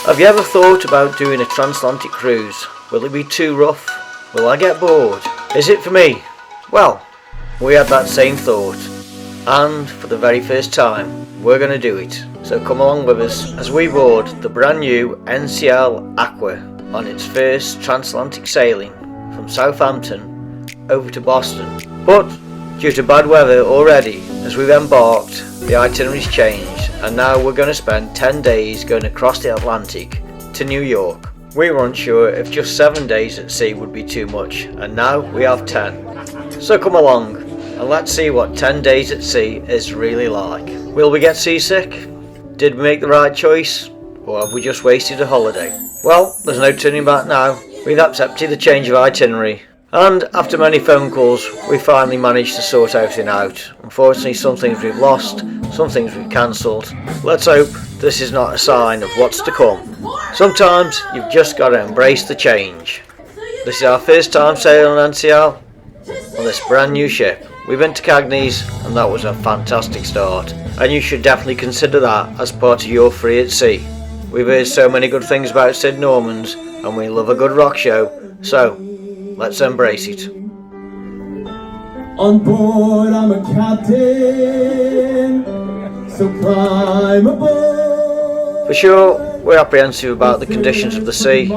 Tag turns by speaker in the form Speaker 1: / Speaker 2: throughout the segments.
Speaker 1: Have you ever thought about doing a transatlantic cruise? Will it be too rough? Will I get bored? Is it for me? Well, we had that same thought, and for the very first time we're going to do it. So come along with us as we board the brand new NCL Aqua on its first transatlantic sailing from Southampton over to Boston. But due to bad weather already, as we've embarked, the itinerary's changed, and now we're going to spend 10 days going across the Atlantic to New York. We were unsure if just 7 days at sea would be too much, and now we have 10. So come along and let's see what 10 days at sea is really like. Will we get seasick? Did we make the right choice? Or have we just wasted a holiday? Well, there's no turning back now. We've accepted the change of itinerary, and after many phone calls we finally managed to sort everything out. Unfortunately, some things we've lost, some things we've cancelled. Let's hope this is not a sign of what's to come. Sometimes you've just got to embrace the change. This is our first time sailing on NCL on this brand new ship. We've been to Cagney's and that was a fantastic start, and you should definitely consider that as part of your free at sea. We've heard so many good things about Sid Norman's and we love a good rock show, so let's embrace it.
Speaker 2: On board I'm a captain, so climb aboard.
Speaker 1: For sure, we're apprehensive about the conditions of the sea.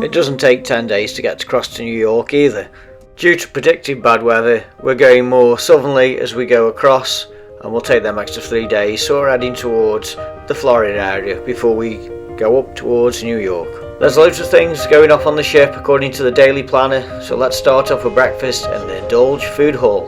Speaker 1: It doesn't take 10 days to get across to New York either. Due to predicted bad weather, we're going more southerly as we go across, and we'll take them extra 3 days, so we're heading towards the Florida area before we go up towards New York. There's loads of things going off on the ship according to the daily planner, so let's start off with breakfast in the Indulge Food Hall.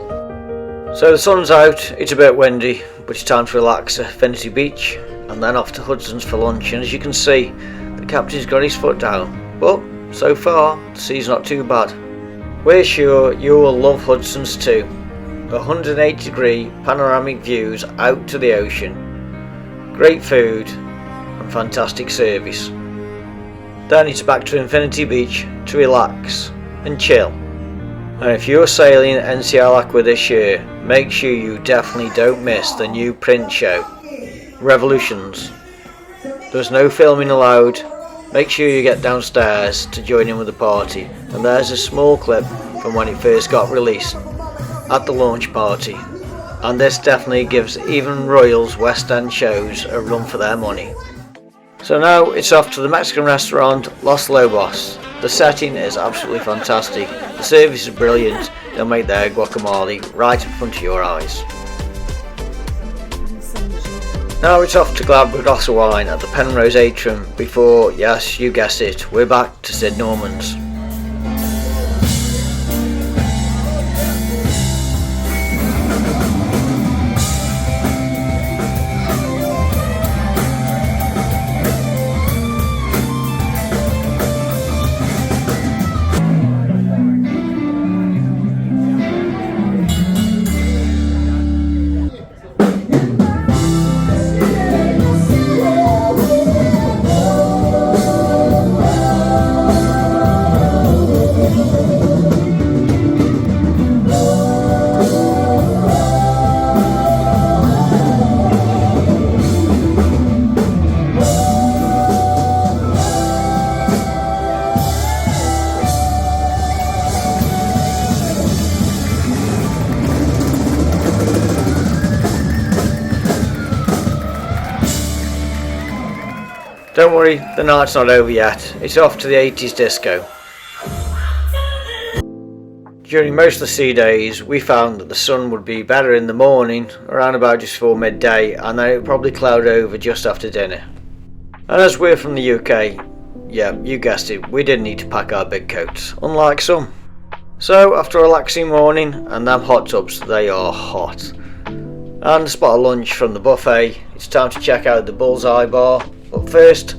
Speaker 1: So the sun's out, it's a bit windy, but it's time to relax at Affinity Beach and then off to Hudson's for lunch, and as you can see, the captain's got his foot down, but so far the sea's not too bad. We're sure you will love Hudson's too. 180-degree panoramic views out to the ocean, great food and fantastic service. Then it's back to Infinity Beach to relax and chill. And if you're sailing NCL Aqua this year, make sure you definitely don't miss the new print show, Revolutions. There's no filming allowed. Make sure you get downstairs to join in with the party, and there's a small clip from when it first got released at the launch party, and this definitely gives even Royal's West End shows a run for their money. So now it's off to the Mexican restaurant Los Lobos. The setting is absolutely fantastic, the service is brilliant, they'll make their guacamole right in front of your eyes. Now it's off to grab a glass of wine at the Penrose Atrium before, yes you guessed it, we're back to Sid Norman's. Don't worry, the night's not over yet, it's off to the 80s disco. During most of the sea days, we found that the sun would be better in the morning, around about just before midday, and then it would probably cloud over just after dinner. And as we're from the UK, yeah, you guessed it, we didn't need to pack our big coats, unlike some. So after a relaxing morning, and them hot tubs, they are hot, and a spot of lunch from the buffet, it's time to check out the Bullseye Bar. But first,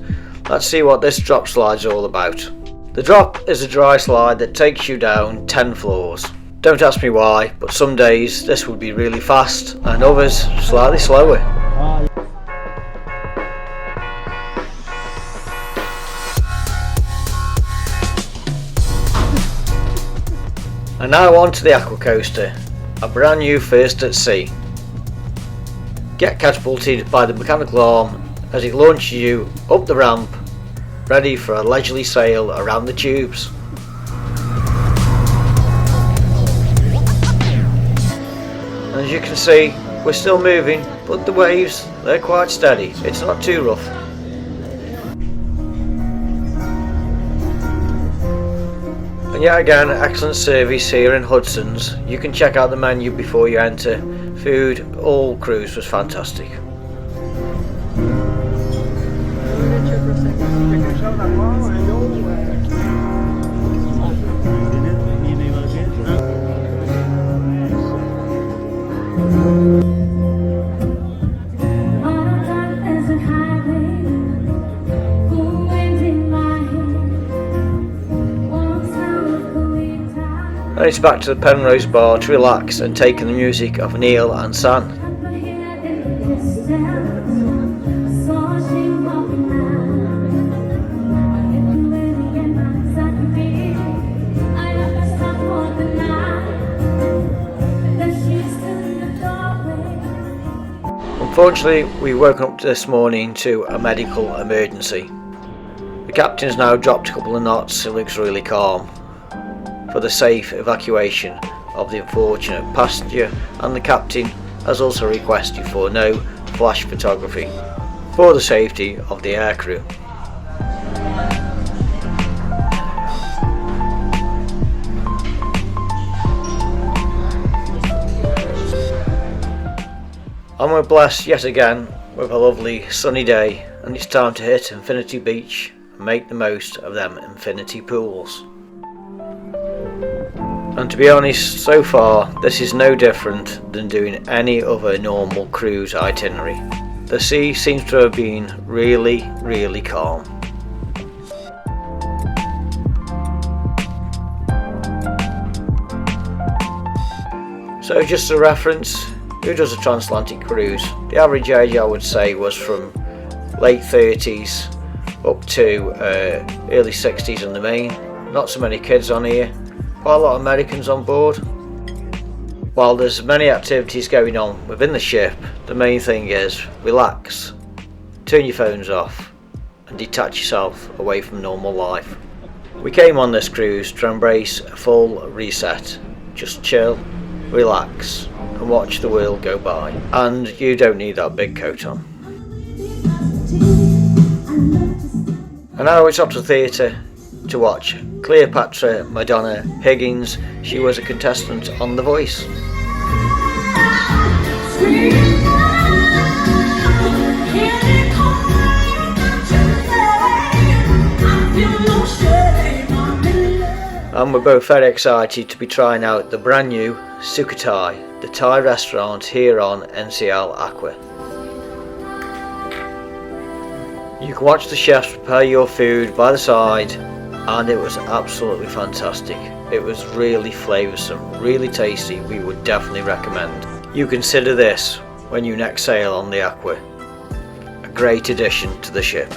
Speaker 1: let's see what this drop slide's all about. The drop is a dry slide that takes you down 10 floors. Don't ask me why, but some days this would be really fast and others slightly slower. And now on to the Aqua Coaster, a brand new first at sea. Get catapulted by the mechanical arm as it launches you up the ramp ready for a leisurely sail around the tubes. As you can see, we're still moving, but the waves, they're quite steady. It's not too rough. And yet again, excellent service here in Hudson's. You can check out the menu before you enter. Food, all cruise was fantastic. And it's back to the Penrose bar to relax and take in the music of Neil and San. Unfortunately, we woke up this morning to a medical emergency. The captain's now dropped a couple of knots. It looks really calm, for the safe evacuation of the unfortunate passenger, and the captain has also requested for no flash photography for the safety of the aircrew. And we're blessed yet again with a lovely sunny day, and it's time to hit Infinity Beach and make the most of them infinity pools. And to be honest, so far this is no different than doing any other normal cruise itinerary. The sea seems to have been really calm. So just a reference, who does a transatlantic cruise? The average age I would say was from late 30s up to early 60s in the main. Not so many kids on here. Quite a lot of Americans on board. While there's many activities going on within the ship, the main thing is relax, turn your phones off and detach yourself away from normal life. We came on this cruise to embrace a full reset. Just chill, relax and watch the world go by. And you don't need that big coat on. And now it's up to the theatre to watch Cleopatra Madonna Higgins. She was a contestant on The Voice. And we're both very excited to be trying out the brand new Sukhothai, the Thai restaurant here on NCL Aqua. You can watch the chefs prepare your food by the side, and it was absolutely fantastic. It was really flavoursome, really tasty. We would definitely recommend you consider this when you next sail on the Aqua. A great addition to the ship.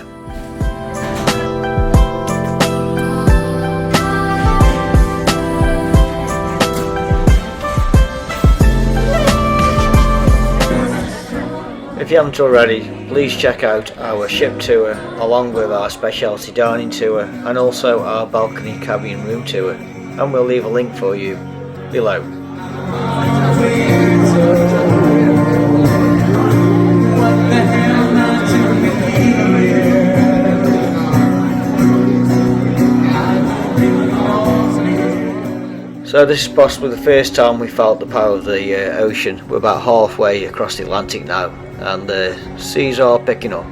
Speaker 1: If you haven't already, please check out our ship tour along with our specialty dining tour and also our balcony cabin room tour, and we'll leave a link for you below. So this is possibly the first time we felt the power of the ocean. We're about halfway across the Atlantic now, and the seas are picking up.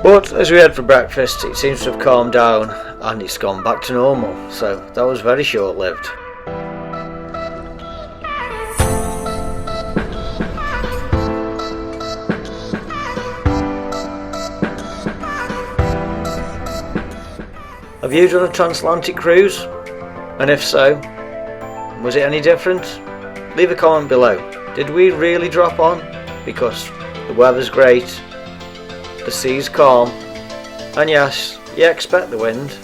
Speaker 1: But as we had for breakfast, it seems to have calmed down and it's gone back to normal, so that was very short-lived. Have you done a transatlantic cruise? And if so, was it any different? Leave a comment below. Did we really drop on? Because the weather's great, the sea's calm, and yes, you expect the wind.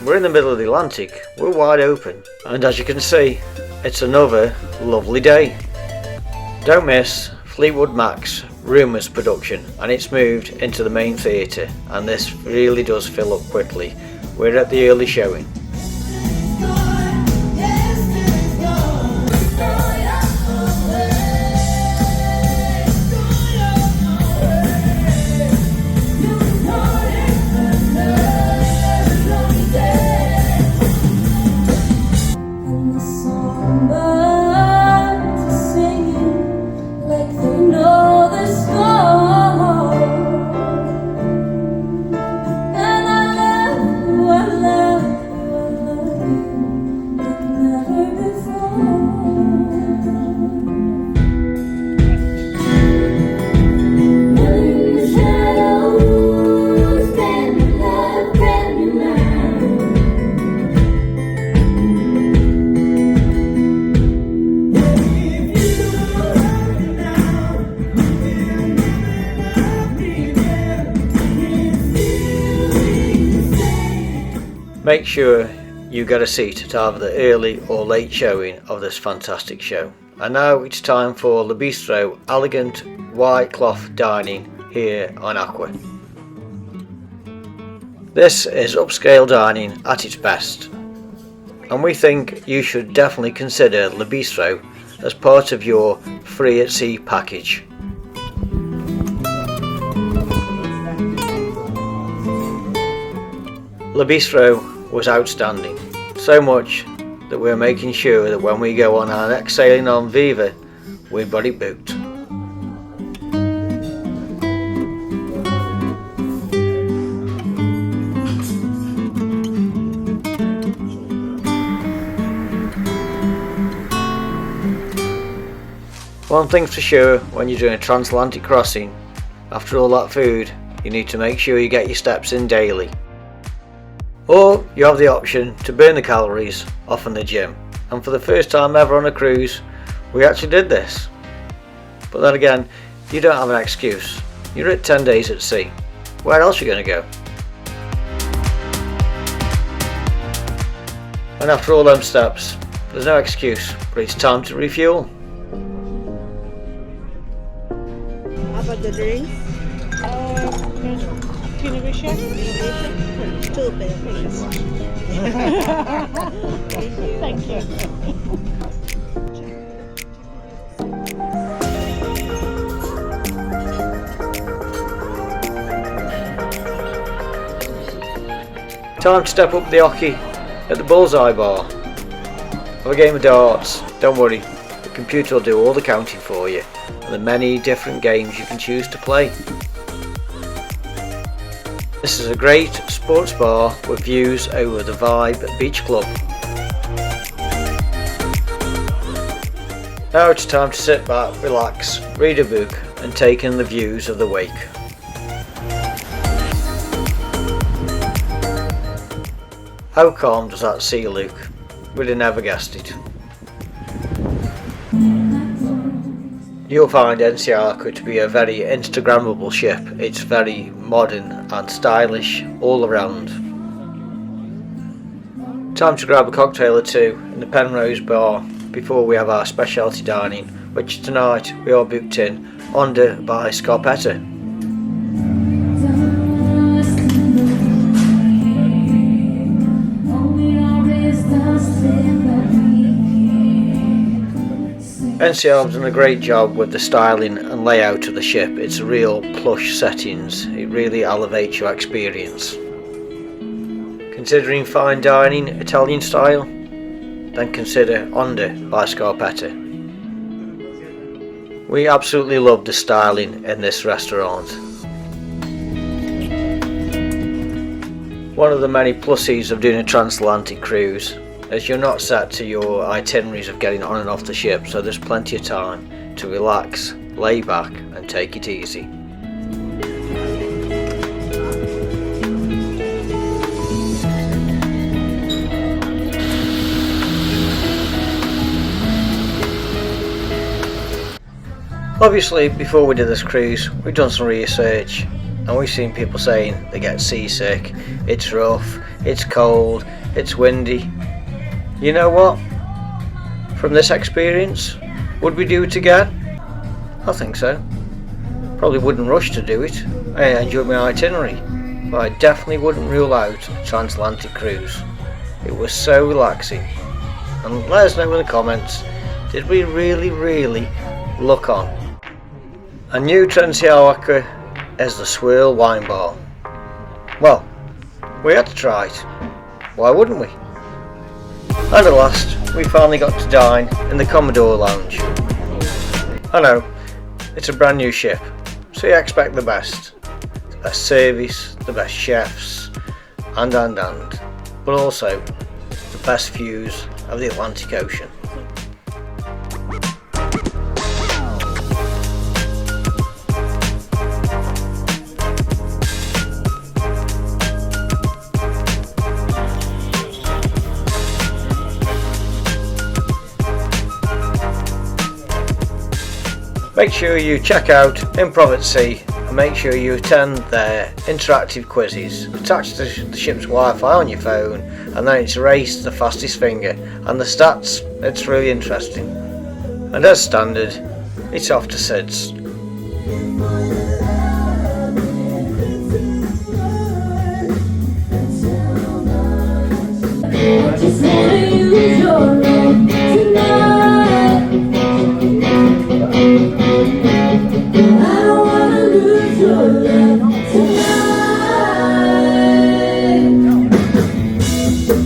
Speaker 1: We're in the middle of the Atlantic, we're wide open, and as you can see, it's another lovely day. Don't miss Fleetwood Mac's Rumours production, and it's moved into the main theatre, and this really does fill up quickly. We're at the early showing. Make sure you get a seat at either the early or late showing of this fantastic show. And now it's time for Le Bistro elegant white cloth dining here on Aqua. This is upscale dining at its best, and we think you should definitely consider Le Bistro as part of your free at sea package. Le Bistro was outstanding, so much that we're making sure that when we go on our next sailing on Viva, we've got it booked. One thing's for sure, when you're doing a transatlantic crossing, after all that food, you need to make sure you get your steps in daily. Or you have the option to burn the calories off in the gym, and for the first time ever on a cruise, we actually did this. But then again, you don't have an excuse. You're at 10 days at sea. Where else are you going to go? And after all them steps, there's no excuse, but it's time to refuel.
Speaker 3: How about the drinks? Two please. Thank you.
Speaker 1: Time to step up the hockey at the bullseye bar. Have a game of darts. Don't worry, the computer will do all the counting for you, and the many different games you can choose to play. This is a great sports bar with views over the Vibe Beach Club. Now it's time to sit back, relax, read a book and take in the views of the wake. How calm does that sea look? We'd have never guessed it. You'll find NCL Aqua to be a very Instagrammable ship. It's very modern and stylish all around. Time to grab a cocktail or two in the Penrose bar before we have our specialty dining, which tonight we are booked in under by Scarpetta. NCL have done a great job with the styling and layout of the ship. It's real plush settings. It really elevates your experience. Considering fine dining Italian style? Then consider Onda by Scarpetta. We absolutely love the styling in this restaurant. One of the many pluses of doing a transatlantic cruise is you're not set to your itineraries of getting on and off the ship, so there's plenty of time to relax, lay back and take it easy. Obviously, before we did this cruise, we've done some research and we've seen people saying they get seasick, it's rough, it's cold, it's windy. You know what? from this experience. Would we do it again? I think so. Probably wouldn't rush to do it. I enjoyed my itinerary, but I definitely wouldn't rule out a Transatlantic Cruise. It was so relaxing. And let us know in the comments, did we really look on? A new NCL Aqua is the Swirl Wine Bar. Well, we had to try it. Why wouldn't we? And at last, we finally got to dine in the Commodore Lounge. I know, it's a brand new ship, so you expect the best. The best service, the best chefs, and, but also the best views of the Atlantic Ocean. Make sure you check out Improv at Sea and make sure you attend their interactive quizzes. Attach the ship's Wi-Fi on your phone and then it's race to the fastest finger, and the stats, it's really interesting. And as standard, it's off to SIDS.
Speaker 2: Just wanna use your love tonight. I don't wanna lose your love tonight.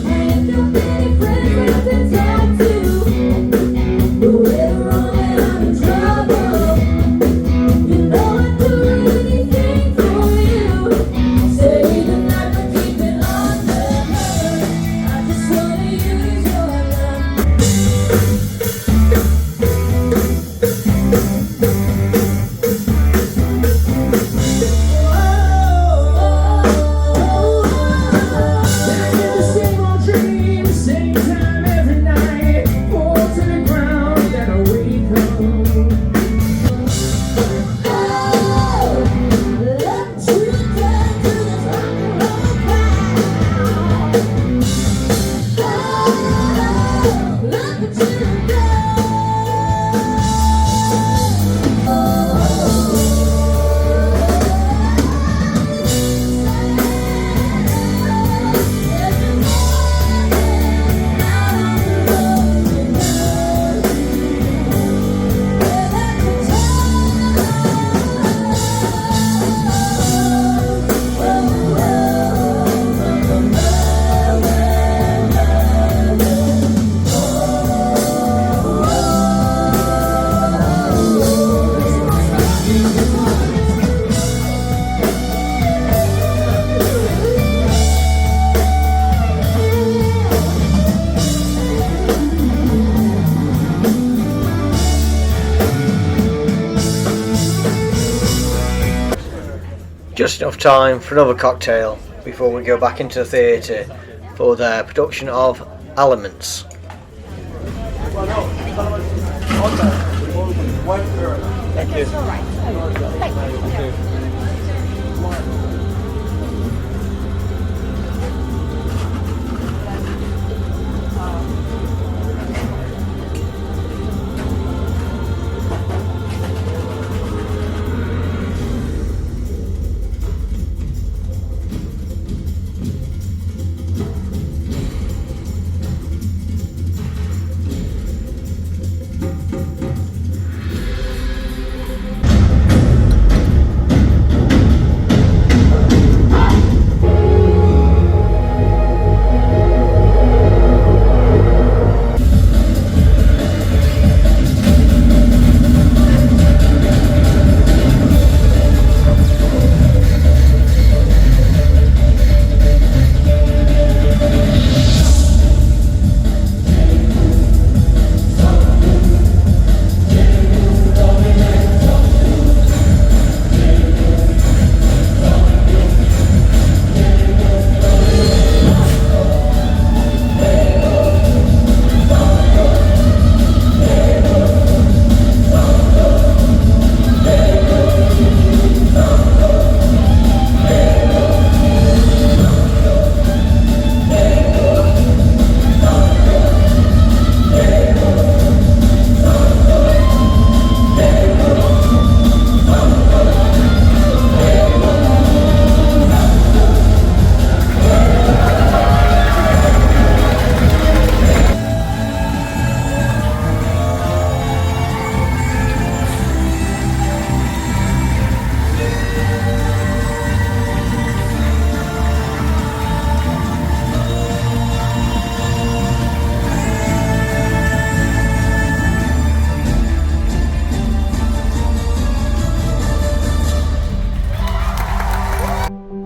Speaker 2: And your pretty friends to talk to, but we're wrong and I'm in trouble. You know I'd do anything for you. Say goodnight but keep it under. I just wanna use your love.
Speaker 1: Just enough time for another cocktail before we go back into the theatre for their production of Elements. Thank you.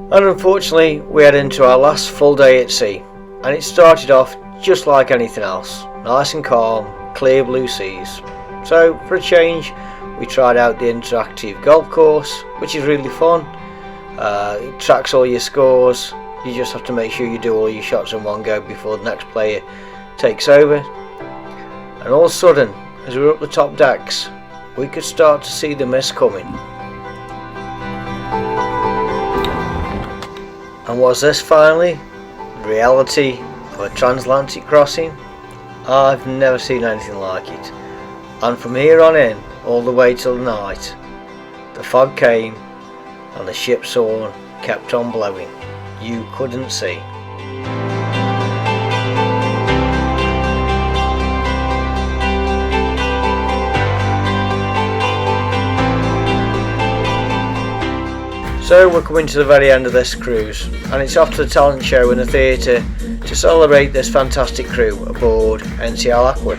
Speaker 1: And unfortunately we head into our last full day at sea, and it started off just like anything else, nice and calm, clear blue seas. So for a change we tried out the interactive golf course, which is really fun. It tracks all your scores. You just have to make sure you do all your shots in one go before the next player takes over. And all of a sudden, as we were up the top decks, we could start to see the mist coming. And was this finally the reality of a transatlantic crossing? I've never seen anything like it. And from here on in, all the way till the night, the fog came and the ship's horn kept on blowing. You couldn't see. So we're coming to the very end of this cruise, and it's off to the talent show in the theatre to celebrate this fantastic crew aboard NCL Aqua.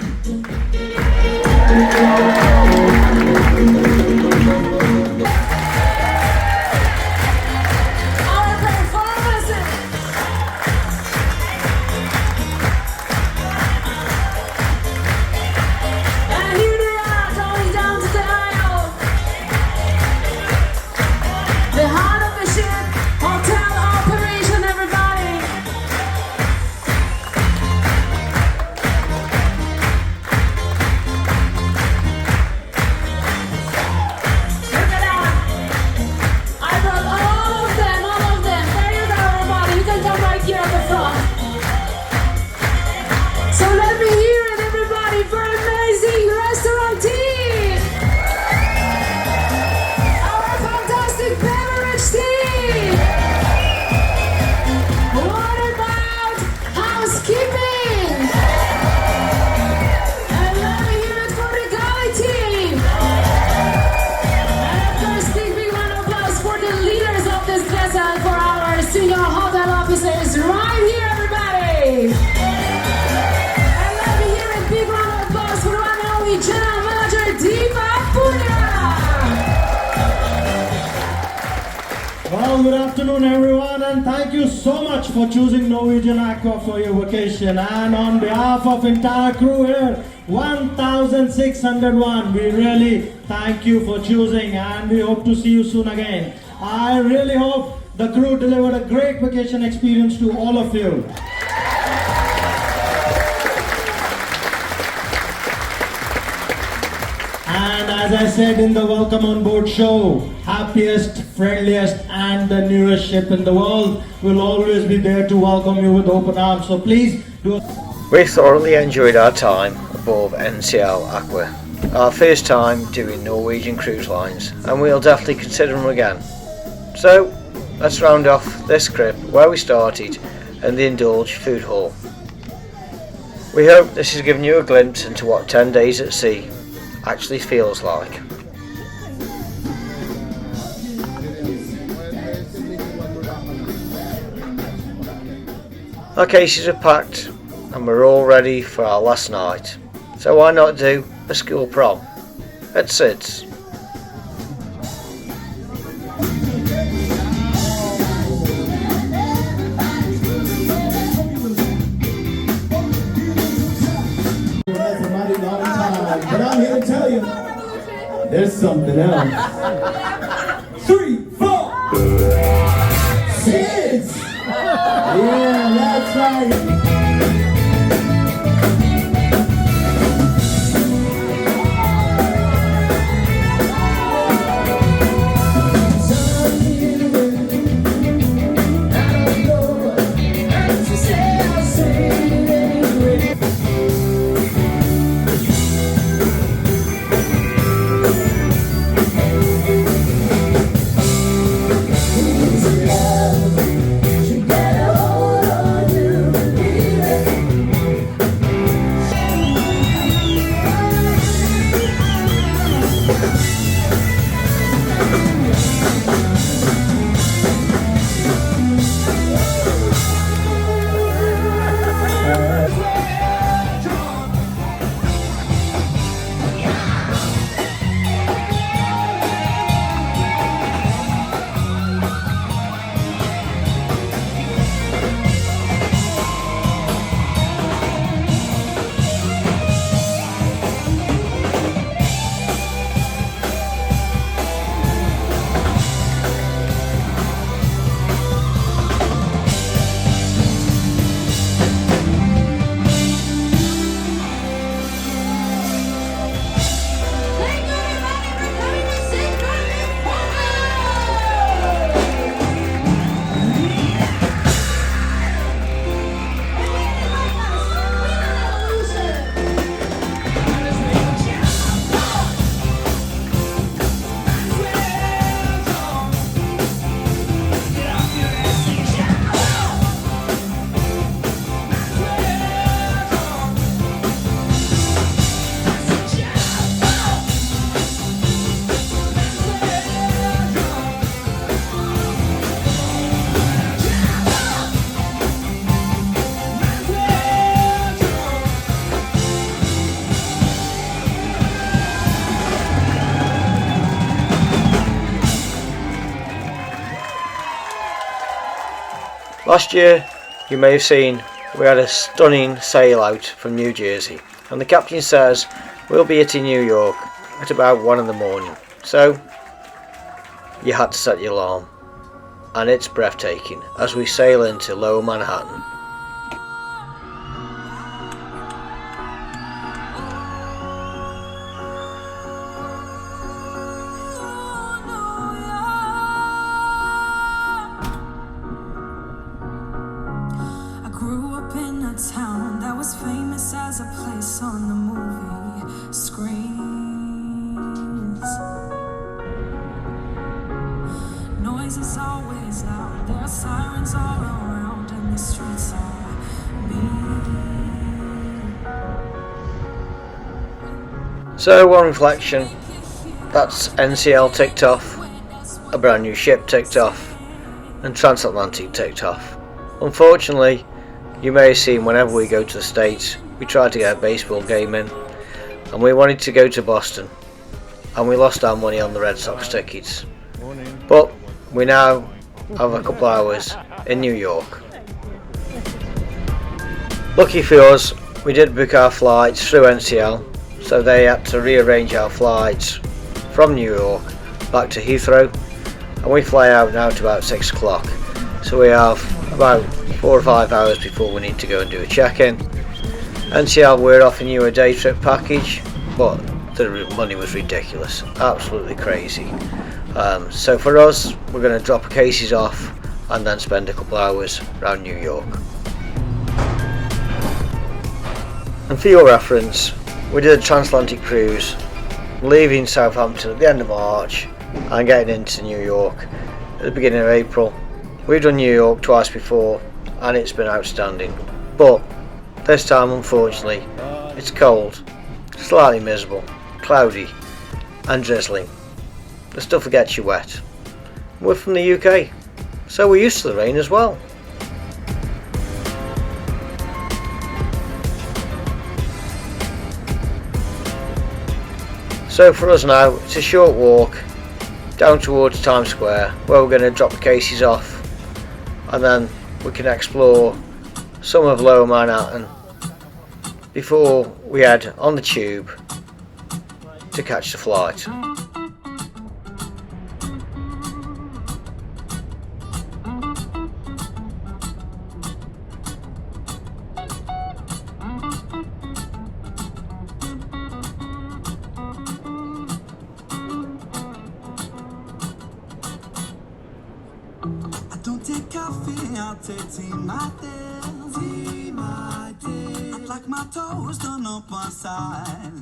Speaker 4: Well, good afternoon everyone, and thank you so much for choosing Norwegian Aqua for your vacation. And on behalf of entire crew here, 1601, we really thank you for choosing, and we hope to see you soon again. I really hope the crew delivered a great vacation experience to all of you. And as I said in the Welcome on Board show, happiest, friendliest and the newest ship in the world will always be there to welcome you with open arms. So please do.
Speaker 1: We thoroughly enjoyed our time aboard NCL Aqua. Our first time doing Norwegian cruise lines, and we'll definitely consider them again. So let's round off this trip where we started in the Indulge food hall. We hope this has given you a glimpse into what 10 days at sea actually feels like. Our cases are packed and we're all ready for our last night, so why not do a school prom at Sid's?
Speaker 4: But I'm here to tell you, there's something else. 3, 4, Sid's! Yeah, that's right.
Speaker 1: Last year, you may have seen, we had a stunning sail out from New Jersey, and the captain says we'll be hitting New York at about 1 in the morning, so you had to set your alarm, and it's breathtaking as we sail into Lower Manhattan.
Speaker 2: Town that was famous as a place on the movie screens. Noise is always loud, there are sirens all around, and the streets are mean.
Speaker 1: So on reflection, that's NCL ticked off, a brand new ship ticked off, and Transatlantic ticked off. Unfortunately, you may have seen whenever we go to the States, we try to get a baseball game in, and we wanted to go to Boston, and we lost our money on the Red Sox tickets. But we now have a couple of hours in New York. Lucky for us, we did book our flights through NCL, so they had to rearrange our flights from New York back to Heathrow, and we fly out now at about 6 o'clock. So we have about 4 or 5 hours before we need to go and do a check-in. NCL were offering you a day trip package, but the money was ridiculous, absolutely crazy. So for us, we're going to drop our cases off and then spend a couple of hours around New York. And for your reference, we did a Transatlantic Cruise, leaving Southampton at the end of March and getting into New York at the beginning of April. We've done New York twice before and it's been outstanding, but this time unfortunately it's cold, slightly miserable, cloudy and drizzling. The stuff that gets you wet. We're from the UK, so we're used to the rain as well. So for us now, it's a short walk down towards Times Square where we're going to drop the cases off, and then we can explore some of Lower Manhattan before we head on the tube to catch the flight.
Speaker 2: Don't take coffee, I'll take tea, my dear. Tea, my dear. I'd like my toast done up one side.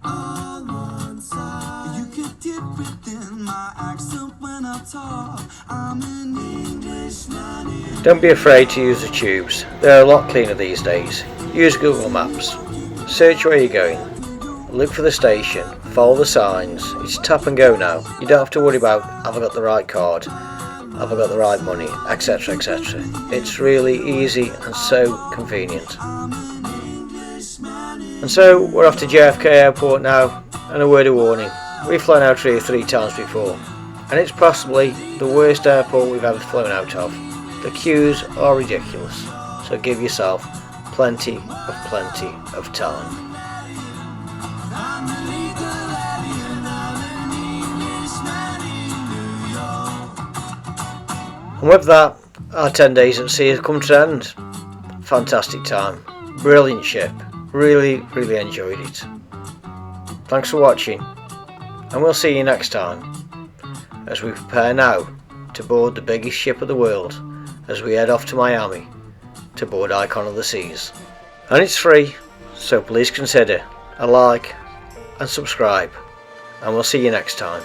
Speaker 2: On one side. You could dip within my accent when I talk. I'm an Englishman.
Speaker 1: Don't be afraid to use the tubes. They're a lot cleaner these days. Use Google Maps. Search where you're going. Look for the station. Follow the signs. It's tap and go now. You don't have to worry about have I got the right card, have I got the right money, etc, etc. It's really easy and so convenient. And so we're off to JFK Airport now, and a word of warning, we've flown out here 3 times before, and it's possibly the worst airport we've ever flown out of. The queues are ridiculous, so give yourself plenty of time. And with that, our 10 days at sea have come to an end. Fantastic time, brilliant ship, really enjoyed it. Thanks for watching, and we'll see you next time as we prepare now to board the biggest ship of the world as we head off to Miami to board Icon of the Seas. And it's free, so please consider a like and subscribe, and we'll see you next time.